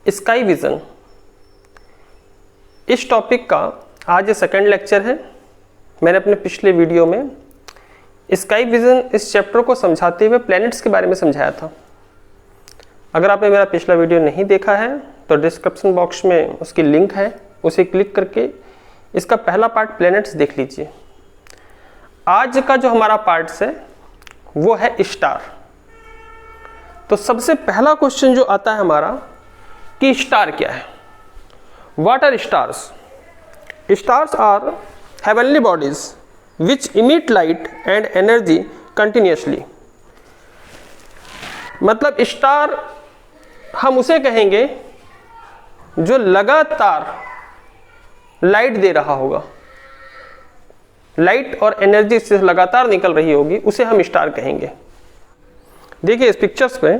Sky vision, इस topic का आज सेकंड लेक्चर है। मैंने अपने पिछले वीडियो में स्काई विज़न इस चैप्टर को समझाते हुए प्लैनेट्स के बारे में समझाया था। अगर आपने मेरा पिछला वीडियो नहीं देखा है तो डिस्क्रिप्शन बॉक्स में उसकी लिंक है, उसे क्लिक करके इसका पहला पार्ट प्लैनेट्स देख लीजिए। आज का जो हमारा पार्ट्स है वो है स्टार। तो सबसे पहला क्वेश्चन जो आता है हमारा कि स्टार क्या है। What are stars? Stars are heavenly bodies which emit light and energy continuously. मतलब स्टार हम उसे कहेंगे जो लगातार लाइट दे रहा होगा, लाइट और एनर्जी से लगातार निकल रही होगी, उसे हम स्टार कहेंगे। देखिए इस पिक्चर्स पे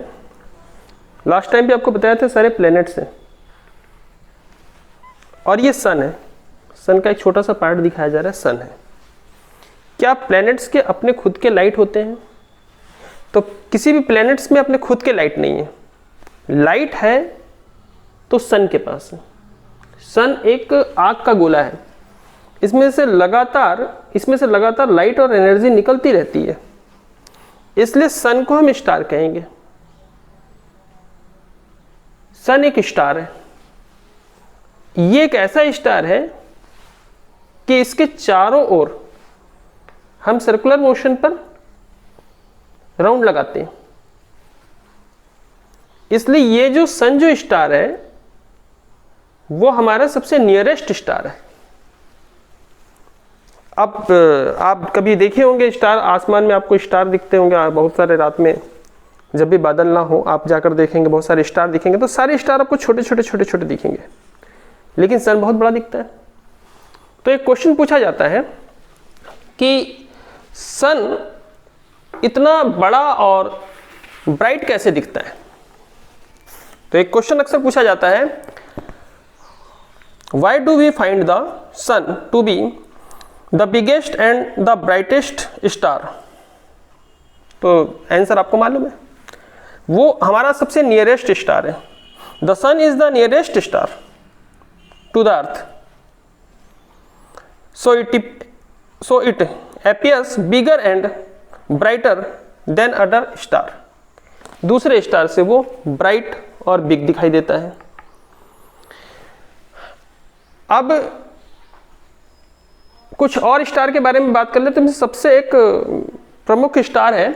लास्ट टाइम भी आपको बताया था सारे प्लैनेट्स हैं और ये सन है। सन का एक छोटा सा पार्ट दिखाया जा रहा है, सन है। क्या प्लैनेट्स के अपने खुद के लाइट होते हैं? तो किसी भी प्लैनेट्स में अपने खुद के लाइट नहीं है। लाइट है तो सन के पास है। सन एक आग का गोला है, इसमें से लगातार लाइट और एनर्जी निकलती रहती है, इसलिए सन को हम स्टार कहेंगे। सन एक स्टार है। ये एक ऐसा स्टार है कि इसके चारों ओर हम सर्कुलर मोशन पर राउंड लगाते हैं, इसलिए ये जो सन जो स्टार है वो हमारा सबसे नियरेस्ट स्टार है। अब आप कभी देखे होंगे स्टार, आसमान में आपको स्टार दिखते होंगे बहुत सारे। रात में जब भी बादल ना हो आप जाकर देखेंगे बहुत सारे स्टार दिखेंगे, तो सारे स्टार आपको छोटे छोटे दिखेंगे, लेकिन सन बहुत बड़ा दिखता है। तो एक क्वेश्चन पूछा जाता है कि सन इतना बड़ा और ब्राइट कैसे दिखता है। तो एक क्वेश्चन अक्सर पूछा जाता है, why do we find the sun to be the biggest and the brightest star? तो आंसर आपको मालूम है, वो हमारा सबसे नियरेस्ट स्टार है। The sun is the nearest star to the earth, so it appears bigger and brighter than other star. दूसरे star से वो ब्राइट और बिग दिखाई देता है। अब कुछ और स्टार के बारे में बात कर लेते हैं। सबसे एक प्रमुख स्टार है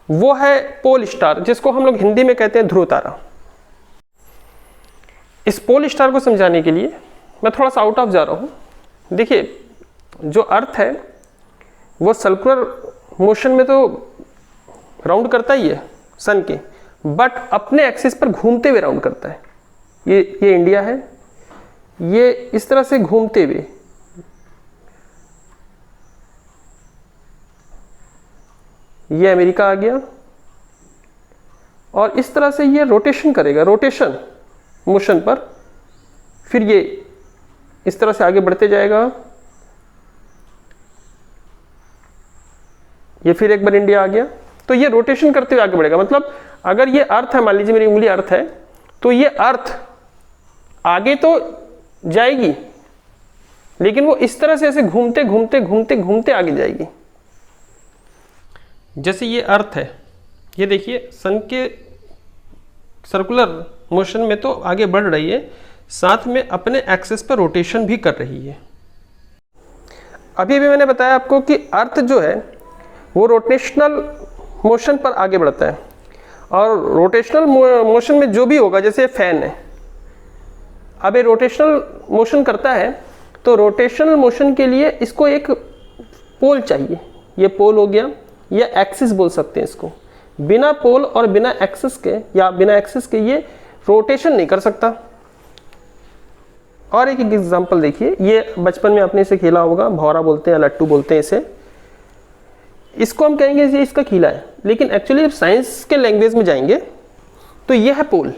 वो है पोल स्टार, जिसको हम लोग हिंदी में कहते हैं ध्रुव तारा। इस पोल स्टार को समझाने के लिए मैं थोड़ा सा आउट ऑफ जा रहा हूं। देखिए जो अर्थ है वो सर्कुलर मोशन में तो राउंड करता ही है सन के, बट अपने एक्सिस पर घूमते हुए राउंड करता है। ये इंडिया है, ये इस तरह से घूमते हुए, ये अमेरिका आ गया और इस तरह से ये रोटेशन करेगा, रोटेशन मोशन पर, फिर ये इस तरह से आगे बढ़ते जाएगा, ये फिर एक बार इंडिया आ गया। तो ये रोटेशन करते हुए आगे बढ़ेगा। मतलब अगर ये अर्थ है, मान लीजिए मेरी उंगली अर्थ है, तो ये अर्थ आगे तो जाएगी, लेकिन वो इस तरह से ऐसे घूमते आगे जाएगी। जैसे ये अर्थ है, ये देखिए सन के सर्कुलर मोशन में तो आगे बढ़ रही है, साथ में अपने एक्सिस पर रोटेशन भी कर रही है। अभी भी मैंने बताया आपको कि अर्थ जो है वो रोटेशनल मोशन पर आगे बढ़ता है, और रोटेशनल मोशन में जो भी होगा, जैसे फैन है, अब ये रोटेशनल मोशन करता है, तो रोटेशनल मोशन के लिए इसको एक पोल चाहिए। ये पोल हो गया, या एक्सिस बोल सकते हैं इसको। बिना पोल और बिना एक्सिस के, या बिना एक्सिस के ये रोटेशन नहीं कर सकता। और एक एग्जांपल देखिए, ये बचपन में आपने इसे खेला होगा, भौरा बोलते हैं, लट्टू बोलते हैं इसे। इसको हम कहेंगे ये इसका खीला है, लेकिन एक्चुअली जब साइंस के लैंग्वेज में जाएंगे तो ये है पोल।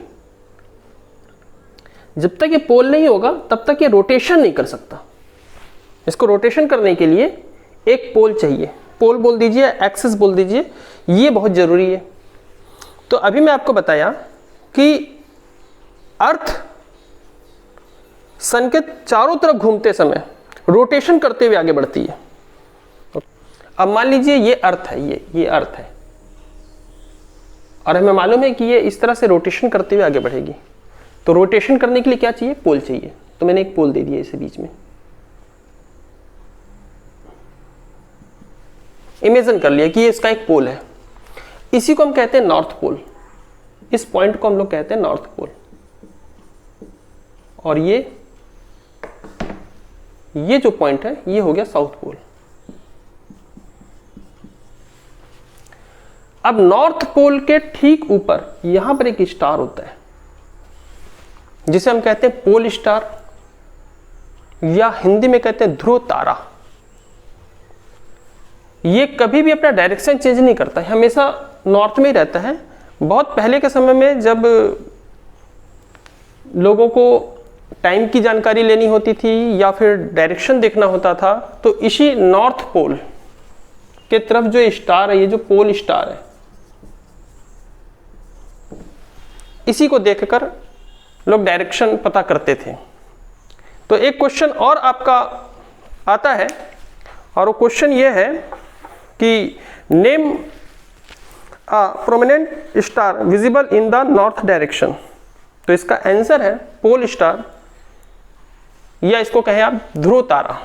जब तक ये पोल नहीं होगा तब तक ये रोटेशन नहीं कर सकता। इसको रोटेशन करने के लिए एक पोल चाहिए। पोल बोल दीजिए, एक्सिस बोल दीजिए, ये बहुत ज़रूरी है। तो अभी मैं आपको बताया कि अर्थ सन के चारों तरफ घूमते समय रोटेशन करते हुए आगे बढ़ती है। अब मान लीजिए ये अर्थ है, ये अर्थ है, और हमें मालूम है कि ये इस तरह से रोटेशन करते हुए आगे बढ़ेगी। तो रोटेशन करने के लिए क्या चाहिए? पोल चाहिए। तो मैंने एक पोल दे दिया इसे बीच में। इमेजिन कर लिया कि ये इसका एक पोल है, इसी को हम कहते हैं नॉर्थ पोल। इस पॉइंट को हम लोग कहते हैं नॉर्थ पोल, और ये जो पॉइंट है ये हो गया साउथ पोल। अब नॉर्थ पोल के ठीक ऊपर यहां पर एक स्टार होता है जिसे हम कहते हैं पोल स्टार, या हिंदी में कहते हैं ध्रुव तारा। ये कभी भी अपना डायरेक्शन चेंज नहीं करता है, हमेशा नॉर्थ में ही रहता है। बहुत पहले के समय में जब लोगों को टाइम की जानकारी लेनी होती थी या फिर डायरेक्शन देखना होता था, तो इसी नॉर्थ पोल के तरफ जो स्टार है, ये जो पोल स्टार है, इसी को देखकर लोग डायरेक्शन पता करते थे। तो एक क्वेश्चन और आपका आता है, और वो क्वेश्चन ये है कि name a prominent star visible in the north direction. तो इसका आंसर है पोल स्टार, या इसको कहें आप ध्रुव तारा।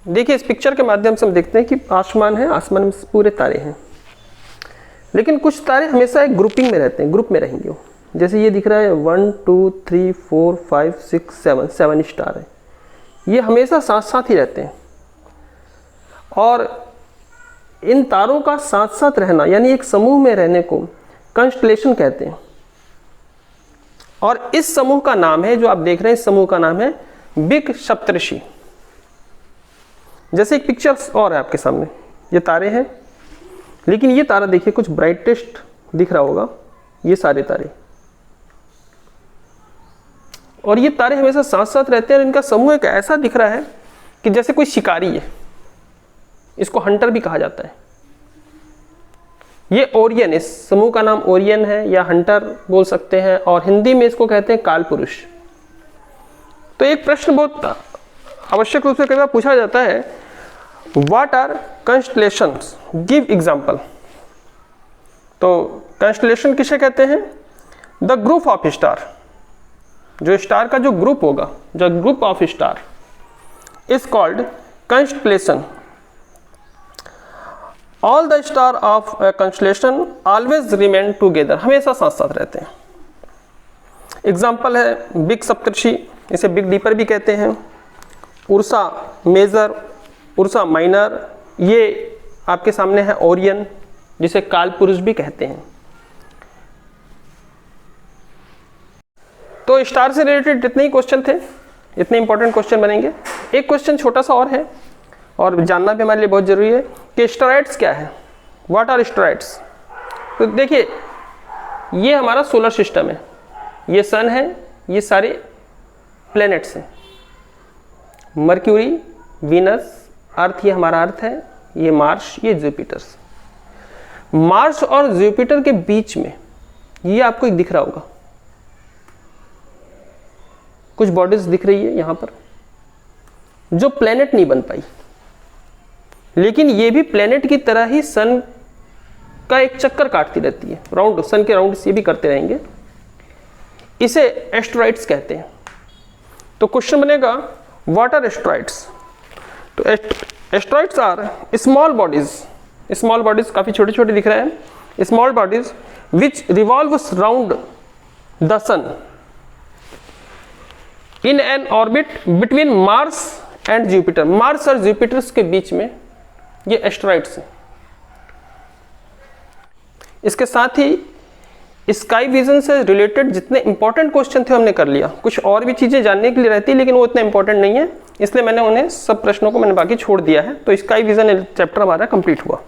देखिए इस पिक्चर के माध्यम से हम देखते हैं कि आसमान है, आसमान में पूरे तारे हैं, लेकिन कुछ तारे हमेशा एक ग्रुपिंग में रहते हैं, ग्रुप में रहेंगे। जैसे ये दिख रहा है 1 2 3 4 5 6 7 स्टार है, ये हमेशा साथ साथ ही रहते हैं। और इन तारों का साथ साथ रहना, यानी एक समूह में रहने को कंस्टलेशन कहते हैं। और इस समूह का नाम है, जो आप देख रहे हैं, इस समूह का नाम है बिग सप्तर्षि। जैसे एक पिक्चर और है आपके सामने, ये तारे हैं, लेकिन ये तारा देखिए कुछ ब्राइटेस्ट दिख रहा होगा, ये सारे तारे, और ये तारे हमेशा साथ साथ रहते हैं। और इनका समूह एक ऐसा दिख रहा है कि जैसे कोई शिकारी है, इसको हंटर भी कहा जाता है। ये ओरियन, इस समूह का नाम ओरियन है, या हंटर बोल सकते हैं, और हिंदी में इसको कहते हैं काल पुरुष। तो एक प्रश्न बहुत आवश्यक रूप से कई बार पूछा जाता है, व्हाट आर कंस्टलेशंस, गिव एग्जाम्पल। तो कंस्टलेशन किसे कहते हैं? द ग्रुप ऑफ स्टार, जो स्टार का जो ग्रुप होगा, जो group of star is called constellation. All the star of constellation always remain together, हमेशा साथ साथ रहते हैं। एग्जाम्पल है बिग सप्तर्षि, इसे बिग डीपर भी कहते हैं, उर्सा मेजर, उर्सा माइनर, ये आपके सामने है ओरियन, जिसे काल पुरुष भी कहते हैं। तो स्टार से रिलेटेड जितने ही क्वेश्चन थे, इतने इंपॉर्टेंट क्वेश्चन बनेंगे। एक क्वेश्चन छोटा सा और है, और जानना भी हमारे लिए बहुत जरूरी है कि स्टेरॉइड्स क्या है, व्हाट आर स्टेरॉइड्स। तो देखिए ये हमारा सोलर सिस्टम है, ये सन है, ये सारे प्लैनेट्स हैं, मर्क्यूरी, वीनस, अर्थ, ये हमारा अर्थ है, ये मार्स, ये जुपिटर्स। मार्स और जुपिटर के बीच में ये आपको एक दिख रहा होगा, कुछ बॉडीज दिख रही है यहां पर, जो प्लैनेट नहीं बन पाई, लेकिन ये भी प्लैनेट की तरह ही सन का एक चक्कर काटती रहती है, राउंड, सन के राउंड ये भी करते रहेंगे। इसे एस्टेरॉइड्स कहते हैं। तो क्वेश्चन बनेगा व्हाट आर एस्टेरॉइड्स। तो asteroids are small bodies, small bodies काफी छोटे छोटे दिख रहे हैं, small bodies which revolves round the sun in an orbit between Mars and Jupiter. Mars और जुपिटर के बीच में ये एस्टेरॉइड्स हैं। इसके साथ ही स्काई विजन से रिलेटेड जितने इंपॉर्टेंट क्वेश्चन थे हमने कर लिया। कुछ और भी चीजें जानने के लिए रहती है, लेकिन वो इतना इंपॉर्टेंट नहीं है, इसलिए मैंने उन्हें सब प्रश्नों को मैंने बाकी छोड़ दिया है। तो स्काई विजन चैप्टर हमारा कंप्लीट हुआ।